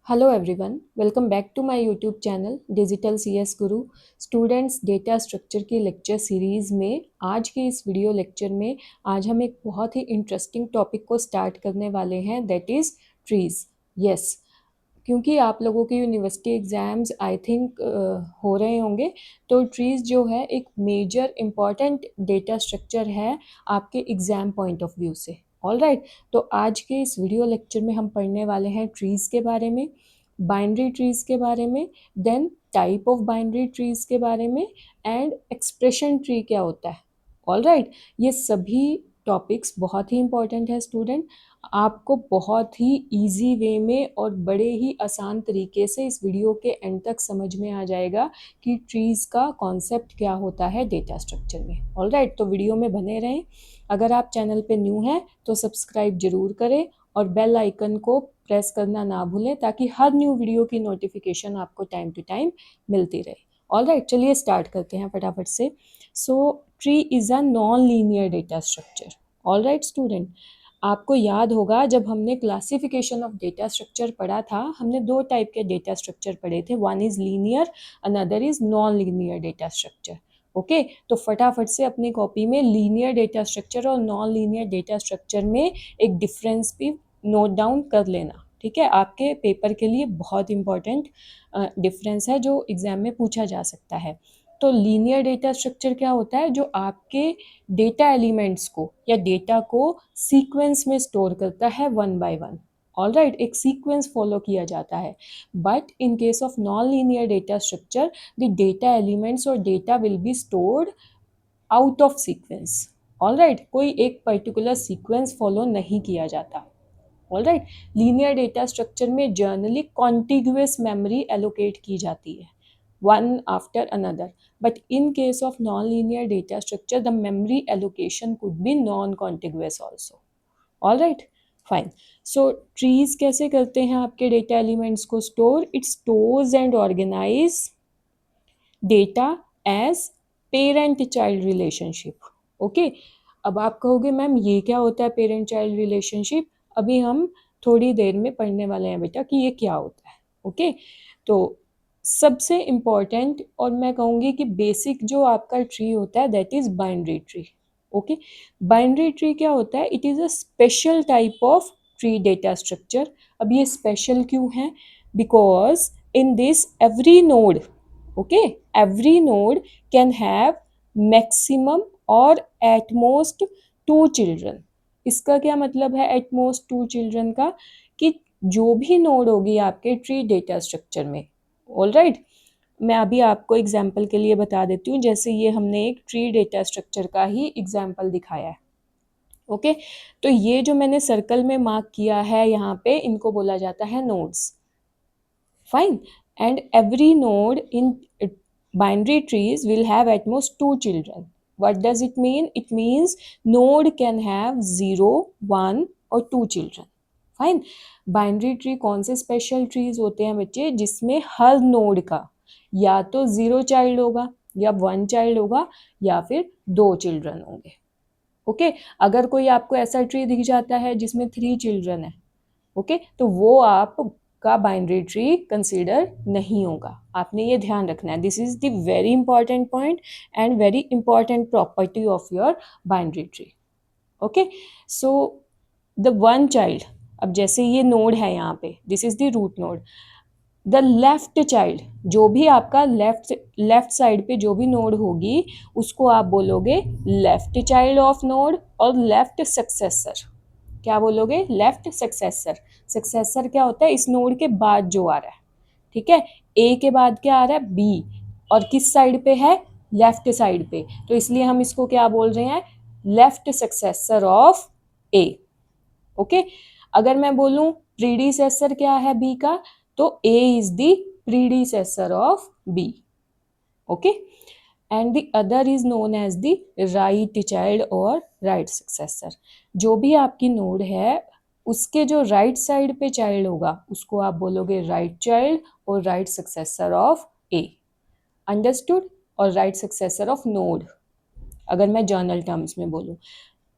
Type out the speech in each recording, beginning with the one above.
Hello everyone, welcome back to my YouTube channel Digital CS Guru। Students data structure की lecture series में आज के इस video lecture में आज हम एक बहुत ही इंटरेस्टिंग टॉपिक को स्टार्ट करने वाले हैं, दैट इज़ ट्रीज़। यस, क्योंकि आप लोगों के यूनिवर्सिटी एग्ज़ाम्स आई थिंक हो रहे होंगे, तो ट्रीज़ जो है एक मेजर इम्पॉर्टेंट डेटा स्ट्रक्चर है आपके एग्ज़ाम पॉइंट ऑफ व्यू से। ऑल राइट, तो आज के इस वीडियो लेक्चर में हम पढ़ने वाले हैं ट्रीज़ के बारे में, बाइनरी ट्रीज़ के बारे में, then type of binary trees के बारे में, एंड एक्सप्रेशन ट्री क्या होता है। ऑल राइट, ये सभी टॉपिक्स बहुत ही इंपॉर्टेंट है स्टूडेंट। आपको बहुत ही इजी वे में और बड़े ही आसान तरीके से इस वीडियो के एंड तक समझ में आ जाएगा कि ट्रीज़ का कॉन्सेप्ट क्या होता है डेटा स्ट्रक्चर में। ऑल राइट, तो वीडियो में बने रहें। अगर आप चैनल पे न्यू हैं तो सब्सक्राइब जरूर करें और बेल आइकन को प्रेस करना ना भूलें ताकि हर न्यू वीडियो की नोटिफिकेशन आपको टाइम टू टाइम मिलती रहे। ऑल राइट, चलिए स्टार्ट करते हैं फटाफट से। सो tree is a non linear data structure. All right student, आपको याद होगा जब हमने क्लासिफिकेशन ऑफ डेटा स्ट्रक्चर पढ़ा था, हमने दो टाइप के डेटा स्ट्रक्चर पढ़े थे, one is linear, another is non linear data structure. Okay, तो फटाफट से अपनी कॉपी में लीनियर डेटा स्ट्रक्चर और नॉन लीनियर डेटा स्ट्रक्चर में एक डिफरेंस भी नोट डाउन कर लेना, ठीक है। आपके पेपर के लिए बहुत इंपॉर्टेंट डिफरेंस है जो एग्जाम में पूछा जा सकता है। तो लीनियर डेटा स्ट्रक्चर क्या होता है, जो आपके डेटा एलिमेंट्स को या डेटा को सीक्वेंस में स्टोर करता है one by one. All right, एक सीक्वेंस फॉलो किया जाता है। But in case of non linear data structure, the data elements और data will be stored out of sequence. All right, कोई एक पर्टिकुलर सीक्वेंस फॉलो नहीं किया जाता। All right, linear data structure में जर्नली कॉन्टिग्यूअस मेमोरी एलोकेट की जाती है, one after another, but in case of non-linear data structure the memory allocation could be non-contiguous also. all right, fine. So trees कैसे करते हैं आपके data elements को store? It stores and organize data as parent child relationship. okay, अब आप कहोगे ma'am ये क्या होता है पेरेंट चाइल्ड रिलेशनशिप? अभी हम थोड़ी देर में पढ़ने वाले हैं बेटा कि ये क्या होता है। ओके, तो सबसे इम्पॉर्टेंट और मैं कहूँगी कि बेसिक जो आपका ट्री होता है that is binary tree. Okay, binary tree क्या होता है? It is a special type of tree data structure. अब ये स्पेशल क्यों है? Because in this every node, okay, every node can have maximum और एट मोस्ट टू चिल्ड्रन। इसका क्या मतलब है एट मोस्ट टू चिल्ड्रन का? कि जो भी नोड होगी आपके ट्री डेटा स्ट्रक्चर में, ऑल राइट, मैं अभी आपको एग्जाम्पल के लिए बता देती हूँ। जैसे ये हमने एक ट्री डेटा स्ट्रक्चर का ही एग्जाम्पल दिखाया है। ओके, तो ये जो मैंने सर्कल में मार्क किया है यहाँ पे, इनको बोला जाता है nodes. Fine, and every node in binary trees will have at most two children. What does it mean? It means node can have 0, 1 और 2 children. फाइन, बाइनरी ट्री कौन से स्पेशल ट्रीज होते हैं बच्चे? जिसमें हर नोड का या तो 0 चाइल्ड होगा या 1 चाइल्ड होगा या फिर 2 चिल्ड्रन होंगे। ओके, अगर कोई आपको ऐसा ट्री दिख जाता है जिसमें 3 चिल्ड्रन है, ओके, तो वो आपका बाइनरी ट्री कंसीडर नहीं होगा। आपने ये ध्यान रखना है। This is the very important point and very important property of your binary tree. Okay, so the one child, अब जैसे ये नोड है यहाँ पे, this is the root node, the left child, जो भी आपका लेफ्ट साइड पे जो भी नोड होगी उसको आप बोलोगे लेफ्ट चाइल्ड ऑफ नोड और लेफ्ट सक्सेसर। क्या बोलोगे? Left successor. सक्सेसर क्या होता है? इस नोड के बाद जो आ रहा है, ठीक है। ए के बाद क्या आ रहा है? बी, और किस साइड पे है? लेफ्ट साइड पे, तो इसलिए हम इसको क्या बोल रहे हैं? Left successor of A. Okay, अगर मैं बोलूं प्रीडिसेसर क्या है बी का, तो A is the predecessor of B. Okay, and the other is known as the right child और राइट सक्सेसर। जो भी आपकी नोड है उसके जो राइट साइड पे चाइल्ड होगा उसको आप बोलोगे राइट चाइल्ड और right successor of A. Understood? और राइट सक्सेसर ऑफ नोड अगर मैं जर्नल टर्म्स में बोलूं,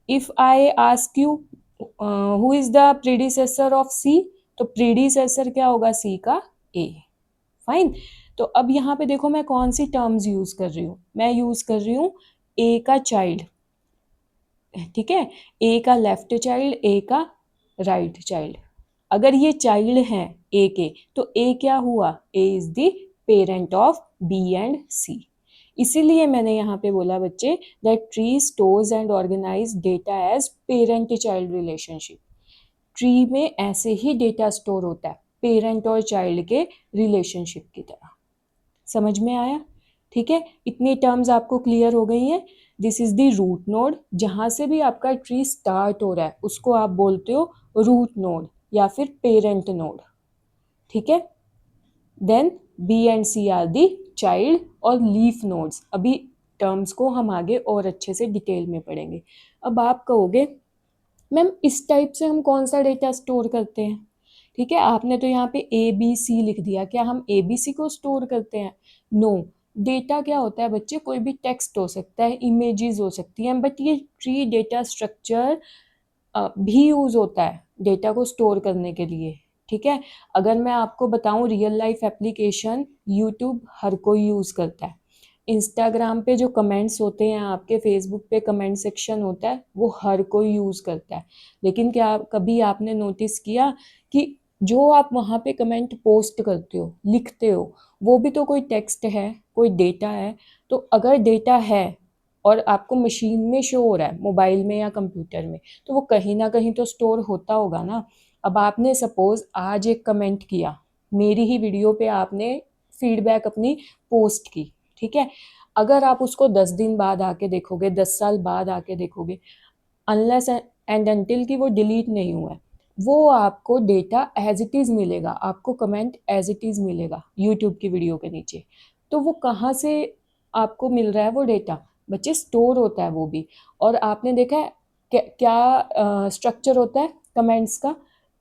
if I ask you who is the predecessor of C, तो प्रीडिसेसर क्या होगा, सी का ए। फाइन। तो अब यहाँ पे देखो मैं कौन सी टर्म्स यूज कर रही हूँ, मैं यूज कर रही हूँ ए का चाइल्ड, ठीक है, ए का लेफ्ट चाइल्ड, ए का राइट चाइल्ड। अगर ये चाइल्ड हैं ए के, तो ए क्या हुआ, A is the parent of B and C. इसीलिए मैंने यहाँ पे बोला बच्चे that tree stores and organize data as parent child relationship. Tree में ऐसे ही डेटा स्टोर होता है, पेरेंट और चाइल्ड के रिलेशनशिप की तरह। समझ में आया? ठीक है, इतनी टर्म्स आपको क्लियर हो गई हैं। This is the root node, जहां से भी आपका ट्री स्टार्ट हो रहा है उसको आप बोलते हो रूट नोड या फिर पेरेंट नोड, ठीक है। Then B and C are the child और लीफ नोड्स। अभी टर्म्स को हम आगे और अच्छे से डिटेल में पढ़ेंगे। अब आप कहोगे मैम इस टाइप से हम कौन सा डेटा स्टोर करते हैं, ठीक है, आपने तो यहाँ पे ए बी सी लिख दिया, क्या हम ए बी सी को स्टोर करते हैं? नो। डेटा क्या होता है बच्चे, कोई भी टेक्स्ट हो सकता है, इमेजेस हो सकती हैं, बट ये ट्री डेटा स्ट्रक्चर भी यूज होता है डेटा को स्टोर करने के लिए, ठीक है। अगर मैं आपको बताऊं रियल लाइफ एप्लीकेशन यूट्यूब हर कोई यूज करता है, इंस्टाग्राम पे जो कमेंट्स होते हैं, आपके फेसबुक पे कमेंट सेक्शन होता है, वो हर कोई यूज़ करता है। लेकिन क्या कभी आपने नोटिस किया कि जो आप वहाँ पे कमेंट पोस्ट करते हो, लिखते हो, वो भी तो कोई टेक्स्ट है, कोई डेटा है। तो अगर डेटा है और आपको मशीन में शो हो रहा है, मोबाइल में या कंप्यूटर में, तो वो कहीं ना कहीं तो स्टोर होता होगा ना। अब आपने सपोज आज एक कमेंट किया, मेरी ही वीडियो पे आपने फीडबैक अपनी पोस्ट की, ठीक है। अगर आप उसको 10 दिन बाद आके देखोगे, 10 साल बाद आके देखोगे, अनलेस एंड अनटिल कि वो डिलीट नहीं हुआ है, वो आपको डेटा एज इट इज़ मिलेगा, आपको कमेंट एज इट इज़ मिलेगा यूट्यूब की वीडियो के नीचे। तो वो कहाँ से आपको मिल रहा है वो डेटा, बच्चे स्टोर होता है वो भी। और आपने देखा है क्या स्ट्रक्चर होता है कमेंट्स का,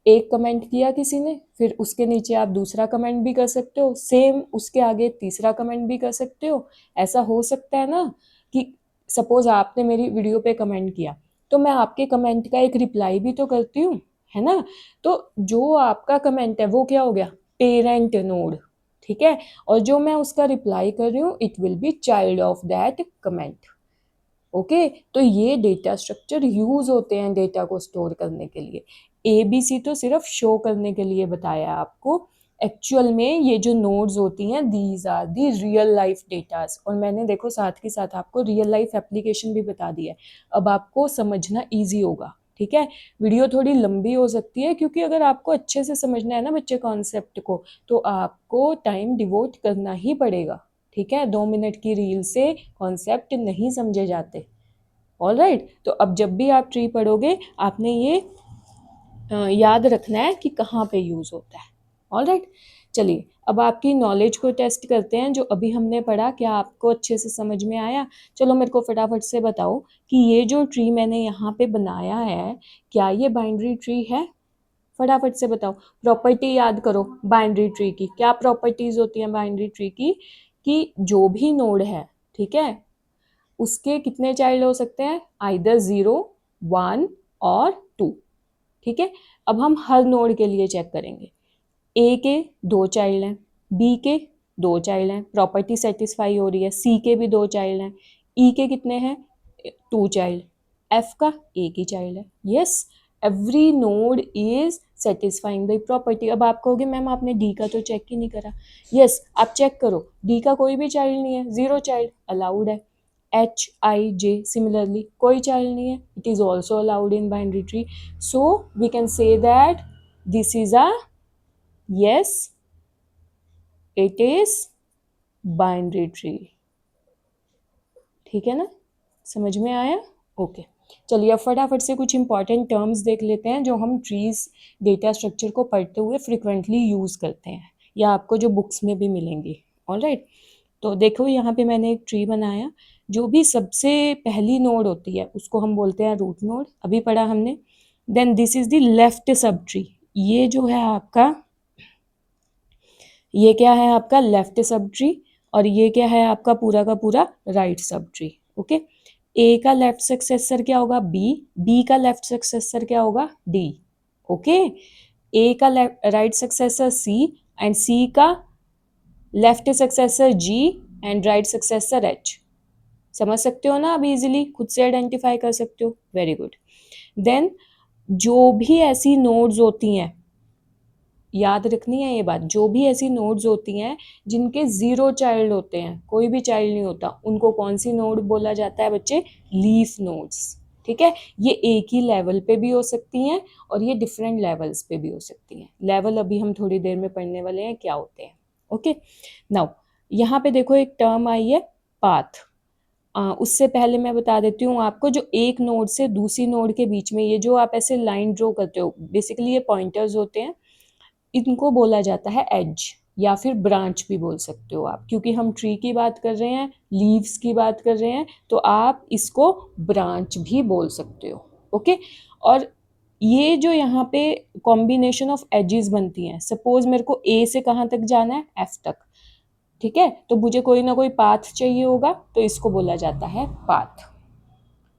एक कमेंट किया किसी ने, फिर उसके नीचे आप दूसरा कमेंट भी कर सकते हो, सेम उसके आगे तीसरा कमेंट भी कर सकते हो। ऐसा हो सकता है ना कि सपोज आपने मेरी वीडियो पे कमेंट किया, तो मैं आपके कमेंट का एक रिप्लाई भी तो करती हूँ, है ना। तो जो आपका कमेंट है वो क्या हो गया, पेरेंट नोड, ठीक है। और जो मैं उसका रिप्लाई कर रही हूँ, it will B child of that comment. Okay, तो ये डेटा स्ट्रक्चर यूज होते हैं डेटा को स्टोर करने के लिए। एबीसी तो सिर्फ शो करने के लिए बताया आपको, एक्चुअल में ये जो नोड्स होती हैं these are the real life datas. और मैंने देखो साथ के साथ आपको रियल लाइफ एप्लीकेशन भी बता दिया है, अब आपको समझना ईजी होगा, ठीक है। वीडियो थोड़ी लंबी हो सकती है क्योंकि अगर आपको अच्छे से समझना है ना बच्चे कॉन्सेप्ट को, तो आपको टाइम डिवोट करना ही पड़ेगा, ठीक है। 2 मिनट की रील से कॉन्सेप्ट नहीं समझे जाते। ऑल राइट, तो अब जब भी आप ट्री पढ़ोगे आपने ये याद रखना है कि कहाँ पे यूज़ होता है। ऑल राइट, चलिए अब आपकी नॉलेज को टेस्ट करते हैं। जो अभी हमने पढ़ा क्या आपको अच्छे से समझ में आया? चलो मेरे को फटाफट से बताओ कि ये जो ट्री मैंने यहाँ पे बनाया है, क्या ये बाइनरी ट्री है? फटाफट से बताओ। प्रॉपर्टी याद करो बाइनरी ट्री की, क्या प्रॉपर्टीज होती हैं बाइनरी ट्री की, कि जो भी नोड है, ठीक है, उसके कितने चाइल्ड हो सकते हैं, आइदर 0, 1 और 2, ठीक है। अब हम हर नोड के लिए चेक करेंगे। ए के 2 चाइल्ड हैं, बी के 2 चाइल्ड हैं, प्रॉपर्टी सेटिस्फाई हो रही है। सी के भी 2 चाइल्ड हैं, ई के कितने हैं, 2 चाइल्ड, एफ का एक ही चाइल्ड है। Yes, every node is satisfying the property. अब आप कहोगे मैम आपने डी का तो चेक ही नहीं करा। यस, आप चेक करो, डी का कोई भी चाइल्ड नहीं है, 0 चाइल्ड अलाउड है। एच आई जे सिमिलरली कोई चाइल्ड नहीं है, it is also allowed in binary tree. So we can say that this is a yes, it is binary tree, ठीक है ना, समझ में आया? ओके, चलिए अब फटाफट से कुछ इंपॉर्टेंट टर्म्स देख लेते हैं जो हम ट्रीज डेटा स्ट्रक्चर को पढ़ते हुए फ्रिक्वेंटली यूज़ करते हैं या आपको जो बुक्स में भी मिलेंगी। ऑल राइट, तो देखो यहाँ पे मैंने एक ट्री बनाया, जो भी सबसे पहली नोड होती है उसको हम बोलते हैं रूट नोड, अभी पढ़ा हमने। Then this is the left subtree, ये जो है आपका, ये क्या है आपका लेफ्ट सब ट्री, और ये क्या है आपका पूरा का पूरा right sub tree. Okay, A का लेफ्ट सक्सेसर क्या होगा, बी, बी का लेफ्ट सक्सेसर क्या होगा, डी। ओके, ए का right successor C and C का left successor G and right successor H. समझ सकते हो ना, अब इजीली खुद से आइडेंटिफाई कर सकते हो। Very good. देन जो भी ऐसी नोड्स होती हैं, याद रखनी है ये बात, जो भी ऐसी नोड्स होती हैं जिनके जीरो चाइल्ड होते हैं, कोई भी चाइल्ड नहीं होता, उनको कौन सी नोड बोला जाता है बच्चे? Leaf nodes. ठीक है, ये एक ही लेवल पे भी हो सकती हैं और ये डिफरेंट लेवल्स पे भी हो सकती हैं। लेवल अभी हम थोड़ी देर में पढ़ने वाले हैं क्या होते हैं। ओके, नाउ यहाँ पे देखो एक टर्म आई है पाथ। उससे पहले मैं बता देती हूँ आपको, जो एक नोड से दूसरी नोड के बीच में ये जो आप ऐसे लाइन ड्रॉ करते हो, बेसिकली ये पॉइंटर्स होते हैं, इनको बोला जाता है एज या फिर ब्रांच भी बोल सकते हो आप, क्योंकि हम ट्री की बात कर रहे हैं, लीव्स की बात कर रहे हैं, तो आप इसको ब्रांच भी बोल सकते हो। ओके, और ये जो यहाँ पे कॉम्बिनेशन ऑफ एजेस बनती हैं, सपोज मेरे को ए से कहाँ तक जाना है? एफ तक। ठीक है, तो मुझे कोई ना कोई पाथ चाहिए होगा, तो इसको बोला जाता है पाथ।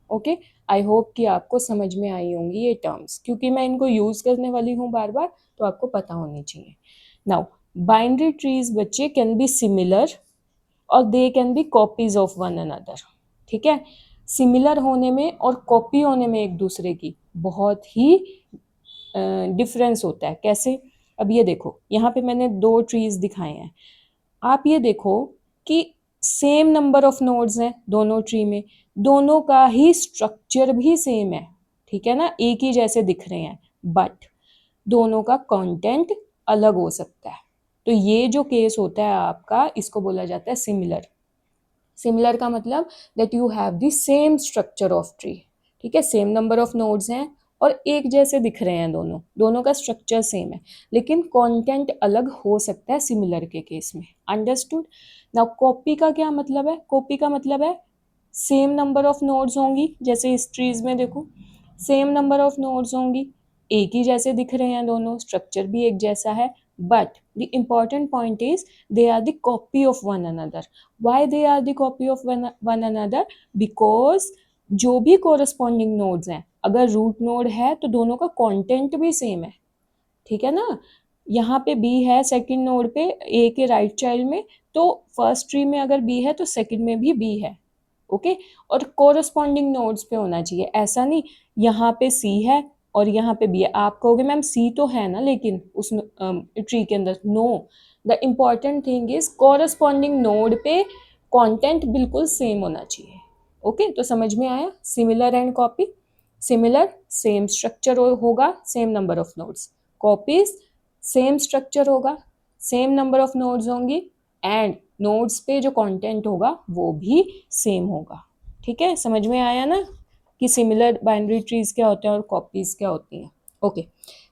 ओके, आई होप कि आपको समझ में आई होंगी ये टर्म्स, क्योंकि मैं इनको यूज करने वाली हूँ बार बार, तो आपको पता होनी चाहिए। नाउ बाइनरी ट्रीज बच्चे कैन बी सिमिलर और they can be copies of one another. ठीक है, सिमिलर होने में और कॉपी होने में एक दूसरे की बहुत ही डिफरेंस होता है। कैसे? अब ये देखो, यहाँ पे मैंने दो ट्रीज दिखाए हैं, आप ये देखो कि सेम नंबर ऑफ नोड्स हैं दोनों ट्री में, दोनों का ही स्ट्रक्चर भी सेम है। ठीक है ना, एक ही जैसे दिख रहे हैं, बट दोनों का कंटेंट अलग हो सकता है। तो ये जो केस होता है आपका, इसको बोला जाता है सिमिलर। सिमिलर का मतलब that you have the same structure of tree. ठीक है, सेम नंबर ऑफ नोड्स हैं और एक जैसे दिख रहे हैं दोनों, दोनों का स्ट्रक्चर सेम है, लेकिन कंटेंट अलग हो सकता है सिमिलर के केस में। अंडरस्टूड? नाउ कॉपी का क्या मतलब है? कॉपी का मतलब है सेम नंबर ऑफ नोड्स होंगी, जैसे इस ट्रीज में देखो सेम नंबर ऑफ नोड्स होंगी, एक ही जैसे दिख रहे हैं दोनों, स्ट्रक्चर भी एक जैसा है, but the important point is they are the copy of one another. Why they are the copy of one another? Because जो भी corresponding nodes हैं, अगर रूट नोड है तो दोनों का कंटेंट भी सेम है। ठीक है ना, यहाँ पे बी है सेकंड नोड पे ए के राइट चाइल्ड में, तो फर्स्ट ट्री में अगर बी है तो सेकंड में भी बी है। ओके, और कोरस्पॉन्डिंग नोड्स पे होना चाहिए, ऐसा नहीं यहाँ पे सी है और यहाँ पे बी है। आप कहोगे मैम सी तो है ना लेकिन उस ट्री के अंदर, no, the important thing is corresponding node पे कंटेंट बिल्कुल सेम होना चाहिए। ओके, तो समझ में आया similar and copy? Similar same structure होगा, same number of nodes. Copies same structure होगा, सेम नंबर ऑफ नोड्स होंगी, एंड नोड्स पे जो कंटेंट होगा वो भी सेम होगा। ठीक है, समझ में आया ना कि सिमिलर बाइनरी ट्रीज क्या होते हैं और कॉपीज क्या होती हैं। ओके,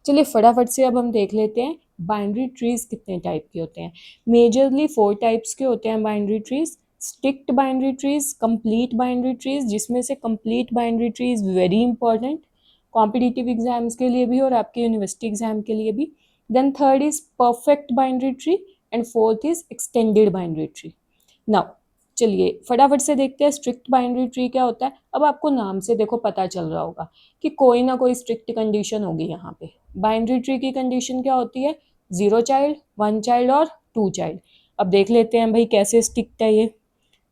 चलिए फटाफट से अब हम देख लेते हैं बाइनरी ट्रीज कितने टाइप के होते हैं। मेजरली 4 टाइप्स के होते हैं binary trees. Strict binary trees, complete binary trees, जिसमें से complete binary tree is very important competitive exams के लिए भी और आपके यूनिवर्सिटी एग्जाम के लिए भी। Then third is perfect binary tree and fourth is extended binary tree. Now चलिए फटाफट से देखते हैं स्ट्रिक्ट बाइनरी ट्री क्या होता है। अब आपको नाम से देखो पता चल रहा होगा कि कोई ना कोई स्ट्रिक्ट कंडीशन होगी यहाँ पे। बाइनरी ट्री की कंडीशन क्या होती है? 0 चाइल्ड, 1 चाइल्ड और 2 चाइल्ड। अब देख लेते हैं भाई कैसे स्ट्रिक्ट है ये।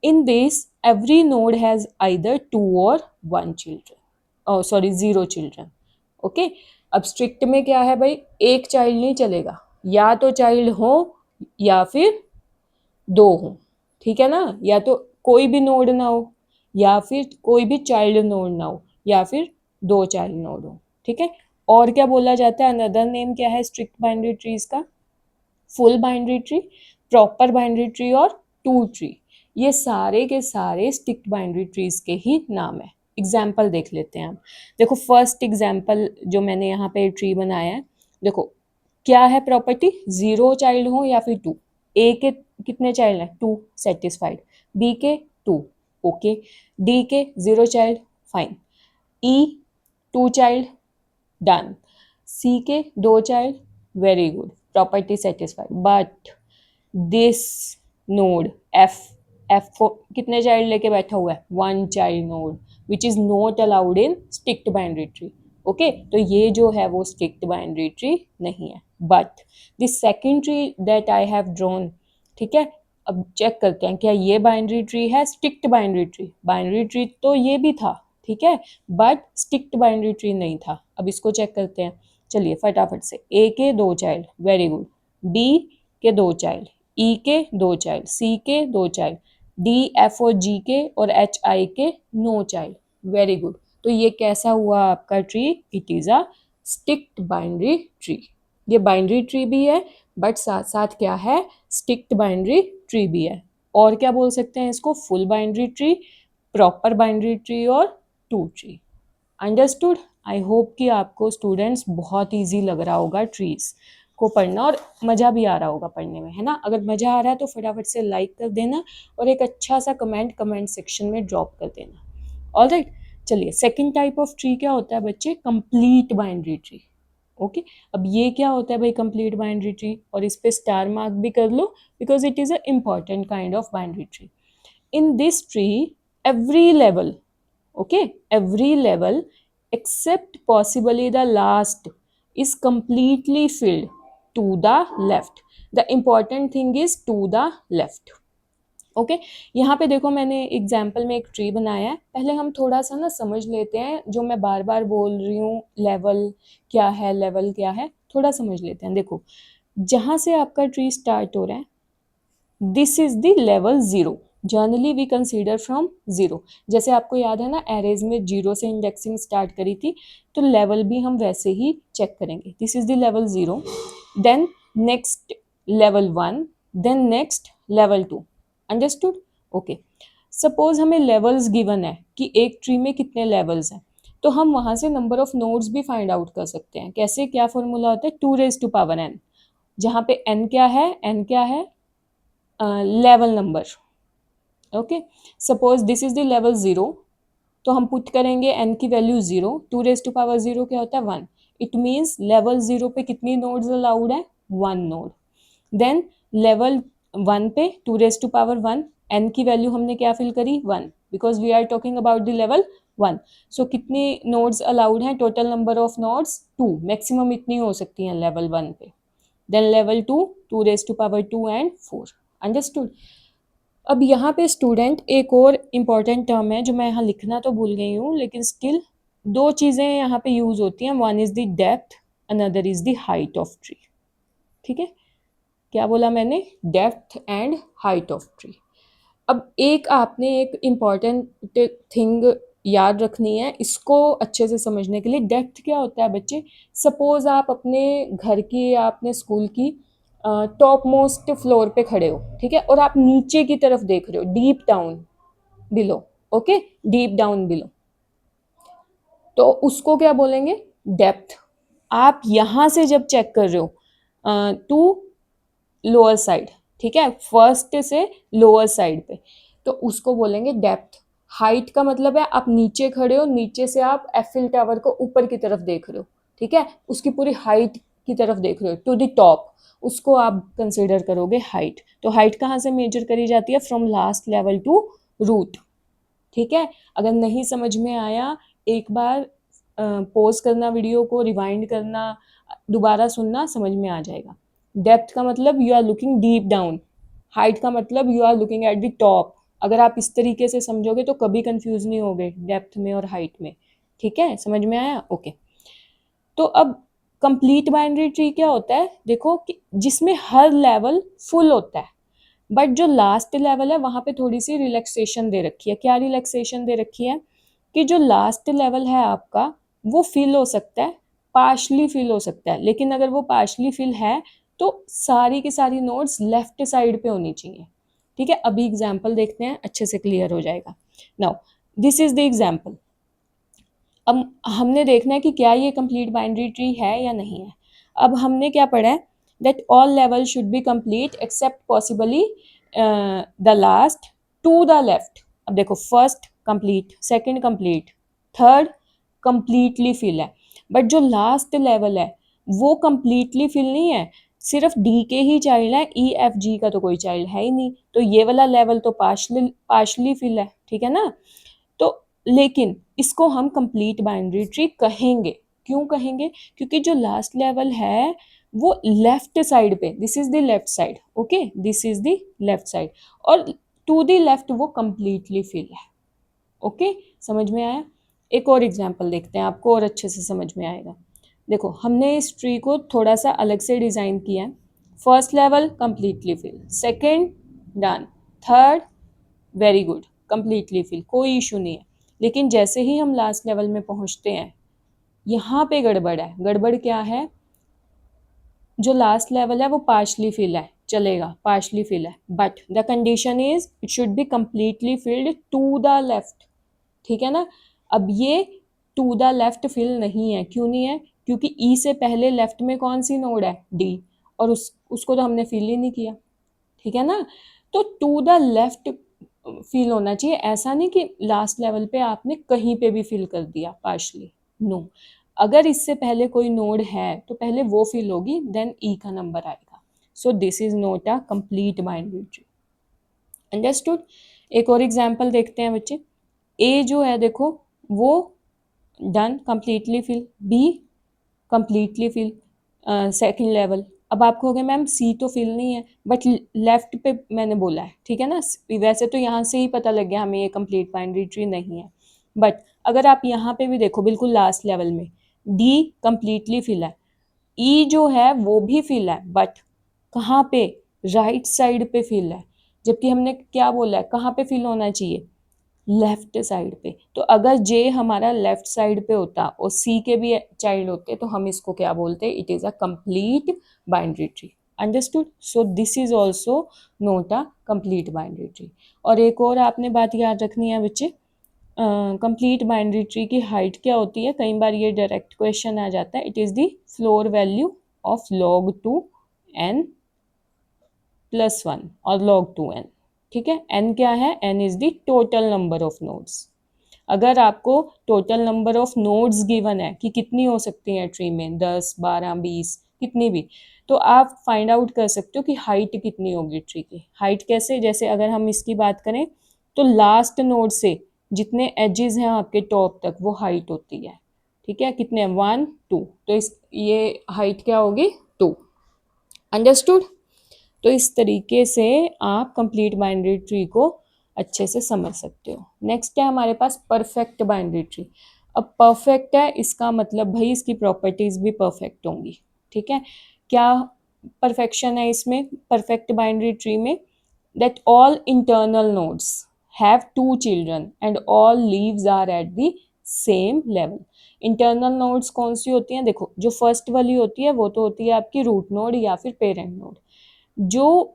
In this every node has either 2 और 1 चिल्ड्रन, सॉरी 0 चिल्ड्रन। ओके, अब स्ट्रिक्ट में क्या है भाई, एक चाइल्ड नहीं चलेगा, या तो चाइल्ड हो या फिर 2 हो। ठीक है ना, या तो कोई भी नोड ना हो, या फिर कोई भी चाइल्ड नोड ना हो, या फिर 2 चाइल्ड नोड हो। ठीक है, और क्या बोला जाता है? अनदर नेम क्या है स्ट्रिक्ट बाइनरी ट्रीज का? Full binary tree, proper binary tree और टू ट्री। ये सारे के सारे स्ट्रिक्ट बाइनरी ट्रीज के ही नाम है। एग्जाम्पल देख लेते हैं हम। देखो फर्स्ट एग्जाम्पल जो मैंने यहाँ पे ट्री बनाया है, देखो क्या है प्रॉपर्टी? 0 चाइल्ड हो या फिर 2। ए के कितने चाइल्ड हैं? 2, सेटिस्फाइड। बी के 2, ओके। डी के 0 चाइल्ड, फाइन। ई 2 चाइल्ड, डन। सी के 2 child, very good, property satisfied. But this node F, F को कितने चाइल्ड लेके बैठा हुआ है? 1 child node, which is not allowed in strict binary tree. Okay तो ये जो है वो स्ट्रिक्ट बाइनरी ट्री नहीं है। But the second tree that I have drawn, ठीक है, अब चेक करते हैं क्या ये बाइनरी ट्री है, strict binary tree. Binary tree तो ये भी था, ठीक है, बट स्ट्रिक्ट बाइनरी ट्री नहीं था। अब इसको चेक करते हैं, चलिए फटाफट से। ए के 2 चाइल्ड, वेरी गुड। बी के 2 चाइल्ड, ई के 2 चाइल्ड, सी के 2 चाइल्ड, डी एफ और जी के और एच आई के नो चाइल्ड, वेरी गुड। तो ये कैसा हुआ आपका tree, it is a sticked binary tree. ये बाइनरी ट्री भी है बट साथ साथ क्या है, स्टिक्ड बाइनरी ट्री भी है। और क्या बोल सकते हैं इसको, full binary tree, proper binary tree और two tree. Understood. I hope कि आपको स्टूडेंट्स बहुत इजी लग रहा होगा ट्रीज को पढ़ना और मज़ा भी आ रहा होगा पढ़ने में, है ना। अगर मज़ा आ रहा है तो फटाफट से लाइक कर देना और एक अच्छा सा कमेंट सेक्शन में ड्रॉप कर देना। ऑलराइट, चलिए सेकंड टाइप ऑफ ट्री क्या होता है बच्चे, कंप्लीट बाइनरी ट्री। ओके अब ये क्या होता है भाई कंप्लीट बाइनरी ट्री, और इस पे स्टार मार्क भी कर लो because it is a important kind of binary tree. in this tree every level, okay, every level except possibly the last is completely filled to the left. The important thing is to the left. Okay यहाँ पे देखो मैंने example में एक tree बनाया है। पहले हम थोड़ा सा ना समझ लेते हैं, जो मैं बार बार बोल रही हूँ लेवल क्या है, लेवल क्या है, थोड़ा समझ लेते हैं। देखो जहाँ से आपका ट्री स्टार्ट हो रहा है, this is the level 0, generally we consider from 0। जैसे आपको याद है ना एरेज में 0 से इंडेक्सिंग स्टार्ट करी थी, तो लेवल भी हम वैसे ही चेक करेंगे। This is the level 0, then next level 1, then next level 2। Understood. Okay suppose हमें लेवल्स गिवन है कि एक ट्री में कितने लेवल्स हैं, तो हम वहाँ से नंबर ऑफ नोड्स भी फाइंड आउट कर सकते हैं। कैसे, क्या फॉर्मूला होता है, 2 raised to power n, जहाँ पे n क्या है, n क्या है, level number. Okay suppose this is the level 0, तो हम पुट करेंगे n की वैल्यू 0, 2 raised to power 0 क्या होता है 1, इट मीन्स लेवल 0 पे कितनी नोड्स अलाउड है, 1 नोड। देन लेवल 1 पे 2 raised to power 1, n की वैल्यू हमने क्या फिल करी 1, because we are talking about the level 1। So कितनी नोड्स अलाउड हैं, total number of nodes 2, maximum इतनी हो सकती हैं लेवल 1 पे। Then level 2, 2 raised to power 2 and 4। Understood. अब यहाँ पे स्टूडेंट एक और इम्पॉर्टेंट टर्म है जो मैं यहाँ लिखना तो भूल गई हूँ, लेकिन स्टिल 2 चीज़ें यहाँ पे यूज होती हैं, one is the depth, another is the height of tree. ठीक है, क्या बोला मैंने, depth and height of tree. अब एक आपने एक इम्पॉर्टेंट थिंग याद रखनी है इसको अच्छे से समझने के लिए। डेप्थ क्या होता है बच्चे, सपोज आप अपने घर की या अपने स्कूल की टॉप मोस्ट फ्लोर पे खड़े हो, ठीक है, और आप नीचे की तरफ देख रहे हो, deep down below, okay, deep down below, तो उसको क्या बोलेंगे, डेप्थ। आप यहाँ से जब चेक कर रहे हो टू लोअर साइड, ठीक है, फर्स्ट से लोअर साइड पे, तो उसको बोलेंगे डेप्थ। हाइट का मतलब है आप नीचे खड़े हो, नीचे से आप एफिल टावर को ऊपर की तरफ देख रहे हो, ठीक है, उसकी पूरी हाइट की तरफ देख रहे हो टू द टॉप, उसको आप कंसिडर करोगे हाइट। तो हाइट कहाँ से मेजर करी जाती है, from last level to root. ठीक है, अगर नहीं समझ में आया एक बार पॉज करना, वीडियो को रिवाइंड करना, दोबारा सुनना, समझ में आ जाएगा। डेप्थ का मतलब you are looking deep down, height का मतलब you are looking at the top. अगर आप इस तरीके से समझोगे तो कभी कंफ्यूज नहीं होगे डेप्थ में और हाइट में। ठीक है, समझ में आया, ओके। तो अब कंप्लीट बाइनरी ट्री क्या होता है, देखो कि जिसमें हर लेवल फुल होता है, बट जो लास्ट लेवल है वहाँ पे थोड़ी सी रिलैक्सेशन दे रखी है। क्या रिलैक्सेशन दे रखी है कि जो लास्ट लेवल है आपका वो फिल हो सकता है, पार्शली फिल हो सकता है, लेकिन अगर वो पार्शली फिल है तो सारी की सारी नोड्स लेफ्ट साइड पे होनी चाहिए। ठीक है, अभी एग्जाम्पल देखते हैं, अच्छे से क्लियर हो जाएगा। Now this is the example. अब हमने देखना है कि क्या ये कंप्लीट बाइनरी ट्री है या नहीं है। अब हमने क्या पढ़ा है, that all level should be complete except possibly the last to the left. अब देखो first complete, second complete, third completely fill है, बट जो लास्ट लेवल है वो कंप्लीटली फिल नहीं है, सिर्फ डी के ही चाइल्ड है, ई एफ जी का तो कोई चाइल्ड है ही नहीं, तो ये वाला लेवल तो पार्शली फिल है। ठीक है ना, तो लेकिन इसको हम कंप्लीट बाइनरी ट्री कहेंगे, क्यों कहेंगे? क्योंकि जो लास्ट लेवल है वो लेफ्ट साइड पे, this is the left side, okay, this is the left side, और टू द लेफ्ट वो कंप्लीटली फिल है, ओके, समझ में आया? एक और एग्जांपल देखते हैं, आपको और अच्छे से समझ में आएगा। देखो, हमने इस ट्री को थोड़ा सा अलग से डिज़ाइन किया है। First level completely fill, second done, third very good, completely fill, कोई इशू नहीं है। लेकिन जैसे ही हम लास्ट लेवल में पहुंचते हैं, यहाँ पे गड़बड़ है। गड़बड़ क्या है? जो लास्ट लेवल है वो पार्शली फिल है, चलेगा, पार्शली फिल है, but the condition is it should be completely filled to the left, ठीक है ना? अब ये टू द लेफ्ट फिल नहीं है, क्यों नहीं है? क्योंकि ई से पहले लेफ्ट में कौन सी नोड है? डी, और उसको तो हमने फिल ही नहीं किया, ठीक है ना? तो टू द लेफ्ट फिल होना चाहिए, ऐसा नहीं कि लास्ट लेवल पे आपने कहीं पे भी फिल कर दिया पार्शली, नो। अगर इससे पहले कोई नोड है तो पहले वो फिल होगी, देन ई का नंबर आएगा। So this is not a complete binary tree, understood? एक और एग्जांपल देखते हैं बच्चे। ए जो है देखो वो done, completely fill, B completely fill, second level. अब आप कहोगे मैम सी तो फिल नहीं है, बट लेफ्ट पे मैंने बोला है, ठीक है ना? वैसे तो यहाँ से ही पता लग गया हमें ये कंप्लीट बाइनरी ट्री नहीं है, बट अगर आप यहाँ पे भी देखो, बिल्कुल लास्ट लेवल में डी कंप्लीटली फिल है, ई जो है वो भी फिल है, बट कहाँ पे? राइट साइड पे फिल है, जबकि हमने क्या बोला है, कहाँ पे फिल होना चाहिए? लेफ्ट साइड पे। तो अगर जे हमारा लेफ्ट साइड पे होता और सी के भी चाइल्ड होते तो हम इसको क्या बोलते? It is a complete binary tree, understood? So this is also not a complete binary tree. और एक और आपने बात याद रखनी है बच्चे, कंप्लीट बाइनरी ट्री की हाइट क्या होती है? कई बार ये डायरेक्ट क्वेश्चन आ जाता है, it is the floor value of log 2 n plus 1 और log 2n, ठीक है? n क्या है? n is the total number of nodes. अगर आपको total number of nodes given है कि कितनी हो सकती है ट्री में, 10, 12, 20, कितनी भी, तो आप फाइंड आउट कर सकते हो कि हाइट कितनी होगी ट्री की। हाइट कैसे? जैसे अगर हम इसकी बात करें तो लास्ट नोड से जितने एजेस हैं आपके टॉप तक वो हाइट होती है, ठीक है? कितने? 1, 2, तो इस ये हाइट क्या होगी? 2, अंडरस्टूड? तो इस तरीके से आप कंप्लीट बाइनरी ट्री को अच्छे से समझ सकते हो। नेक्स्ट है हमारे पास परफेक्ट बाइनरी ट्री। अब परफेक्ट है, इसका मतलब भाई इसकी प्रॉपर्टीज भी परफेक्ट होंगी, ठीक है? क्या परफेक्शन है इसमें परफेक्ट बाइनरी ट्री में? That all internal nodes have two children and all leaves are at the same level. Internal nodes कौन सी होती हैं? देखो, जो फर्स्ट वाली होती है वो तो होती है आपकी रूट नोड या फिर पेरेंट नोड। जो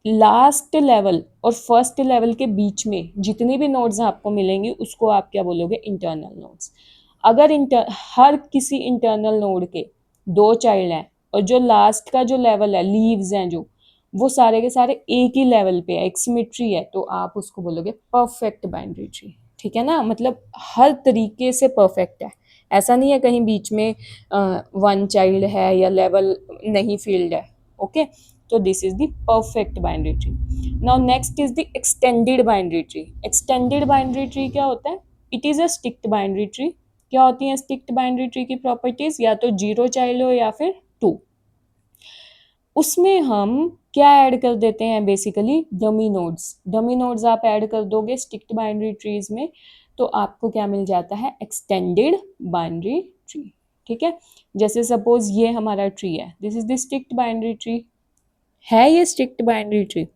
लास्ट लेवल और फर्स्ट लेवल के बीच में जितनी भी नोड्स आपको मिलेंगी उसको आप क्या बोलोगे? Internal nodes. अगर हर किसी इंटरनल नोड के 2 चाइल्ड हैं और जो लास्ट का जो लेवल है, लीव्स हैं जो, वो सारे के सारे एक ही लेवल पे है, एक सिमेट्री है, तो आप उसको बोलोगे परफेक्ट बाइनरी ट्री, ठीक है ना? मतलब हर तरीके से परफेक्ट है, ऐसा नहीं है कहीं बीच में 1 चाइल्ड है या लेवल नहीं फील्ड है, okay? So this is the perfect binary tree. Now next is the extended binary tree. Extended binary tree क्या होता है? It is a sticked binary tree. क्या होती है sticked binary tree की प्रॉपर्टीज? या तो 0 चाइल्ड हो या फिर 2। उसमें हम क्या ऐड कर देते हैं? Basically dummy nodes. Dummy nodes आप ऐड कर दोगे स्टिक्ड बाइनरी ट्रीज में तो आपको क्या मिल जाता है? एक्सटेंडेड बाइनरी ट्री, ठीक है? जैसे सपोज ये हमारा ट्री है, this is the strict binary tree. है ये strict binary tree?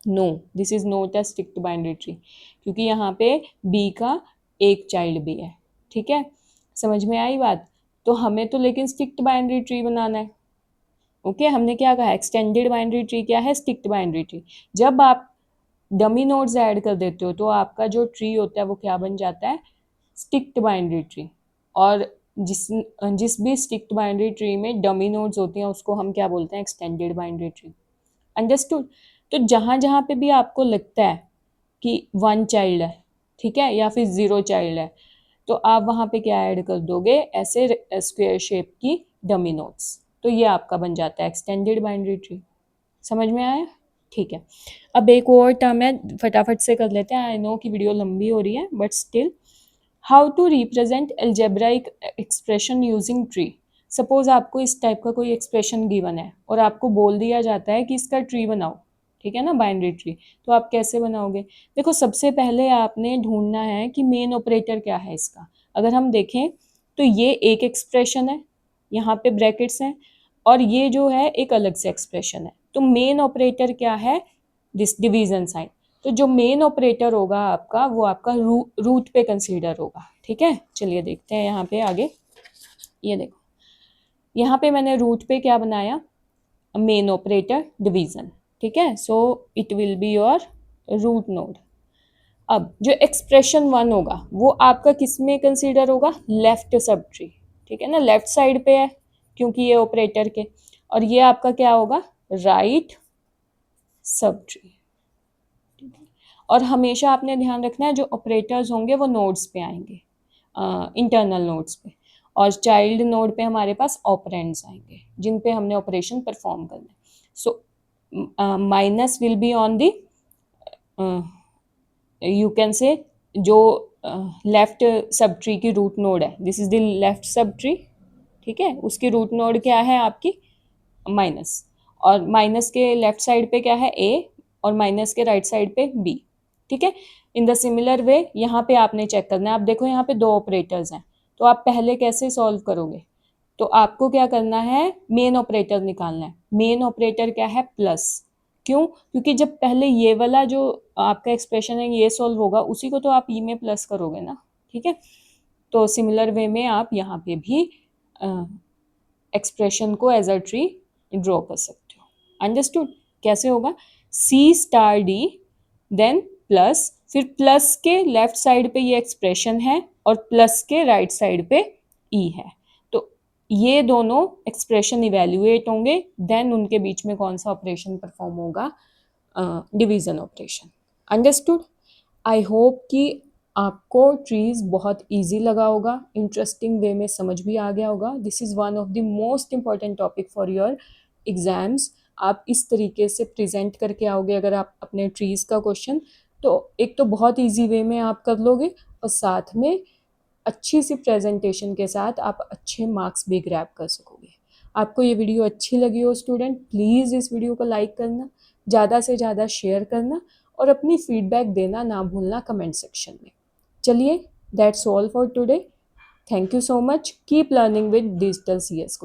No, this is not a strict binary tree, क्योंकि यहाँ पे बी का एक चाइल्ड भी है, ठीक है? समझ में आई बात? तो हमें तो लेकिन स्ट्रिक्ट बाइनरी ट्री बनाना है, ओके? हमने क्या कहा? एक्सटेंडेड बाइनरी ट्री क्या है? Strict binary tree. जब आप डमी नोड्स ऐड कर देते हो तो आपका जो ट्री होता है वो क्या बन जाता है? स्टिक्ट बाइनरी ट्री। और जिस जिस भी स्टिक्ट बाइनरी ट्री में डमी नोड्स होती हैं उसको हम क्या बोलते हैं? Extended binary tree, understood? तो जहाँ जहाँ पे भी आपको लगता है कि 1 चाइल्ड है, ठीक है, या फिर 0 चाइल्ड है, तो आप वहाँ पे क्या ऐड कर दोगे? ऐसे स्क्वायर शेप की डमी नोड्स, तो ये आपका बन जाता है एक्सटेंडेड बाइनरी ट्री। समझ में आया? ठीक है। अब एक और टर्म है, फटाफट से कर लेते हैं, आई नो कि वीडियो लंबी हो रही है but still how to represent algebraic expression using tree. Suppose आपको इस टाइप का कोई एक्सप्रेशन गिवन है और आपको बोल दिया जाता है कि इसका ट्री बनाओ, ठीक है ना, बाइनरी ट्री। तो आप कैसे बनाओगे? देखो, सबसे पहले आपने ढूंढना है कि मेन ऑपरेटर क्या है इसका। अगर हम देखें तो ये एक एक्सप्रेशन है, यहाँ पे ब्रैकेट्स हैं, और ये जो है एक अलग से एक्सप्रेशन है। तो मेन ऑपरेटर क्या है? This division sign. तो जो मेन ऑपरेटर होगा आपका, वो आपका रूट पे कंसीडर होगा, ठीक है। चलिए देखते हैं यहाँ पे आगे। ये देखो, यहाँ पे मैंने रूट पे क्या बनाया? मेन ऑपरेटर डिवीजन, ठीक है। So it will be your root node. अब जो एक्सप्रेशन वन होगा वो आपका किस में कंसीडर होगा? लेफ्ट सब ट्री, ठीक है ना, लेफ्ट साइड पे है क्योंकि ये ऑपरेटर के। और ये आपका क्या होगा? Right sub tree. और हमेशा आपने ध्यान रखना है जो ऑपरेटर्स होंगे वो नोड्स पे आएंगे, इंटरनल नोड्स पे, और चाइल्ड नोड पे हमारे पास ऑपरेंड्स आएंगे जिन पे हमने ऑपरेशन परफॉर्म करना है। So minus will be on the, you can say, जो लेफ्ट सब ट्री की रूट नोड है, this is the left sub tree, ठीक है। उसकी रूट नोड क्या है आपकी? माइनस। और माइनस के लेफ्ट साइड पे क्या है? ए, और माइनस के राइट साइड पे बी, ठीक है। इन द सिमिलर वे यहाँ पे आपने चेक करना है। आप देखो यहाँ पे दो ऑपरेटर्स हैं, तो आप पहले कैसे सॉल्व करोगे? तो आपको क्या करना है? मेन ऑपरेटर निकालना है। मेन ऑपरेटर क्या है? प्लस। क्यों? क्योंकि जब पहले ये वाला जो आपका एक्सप्रेशन है ये सॉल्व होगा, उसी को तो आप ई में प्लस करोगे ना, ठीक है। तो सिमिलर वे में आप यहाँ पे भी एक्सप्रेशन को एज अ ट्री ड्रॉ कर सकते हो। अंडरस्टूड? कैसे होगा? सी स्टार डी, देन प्लस, फिर प्लस के लेफ्ट साइड पे ये एक्सप्रेशन है और प्लस के राइट साइड पे ई है। तो ये दोनों एक्सप्रेशन इवेल्युएट होंगे, देन उनके बीच में कौन सा ऑपरेशन परफॉर्म होगा? Division operation. Understood? I hope कि आपको ट्रीज बहुत इजी लगा होगा, इंटरेस्टिंग वे में समझ भी आ गया होगा। This is one of the most important topic for your exams. आप इस तरीके से प्रेजेंट करके आओगे अगर आप अपने ट्रीज का क्वेश्चन, तो एक तो बहुत इजी वे में आप कर लोगे, और साथ में अच्छी सी प्रेजेंटेशन के साथ आप अच्छे मार्क्स भी ग्रैब कर सकोगे। आपको ये वीडियो अच्छी लगी हो स्टूडेंट, प्लीज़ इस वीडियो को लाइक करना, ज़्यादा से ज़्यादा शेयर करना, और अपनी फीडबैक देना ना भूलना कमेंट सेक्शन में। चलिए, that's all for today. Thank you so much. Keep learning with digital CS।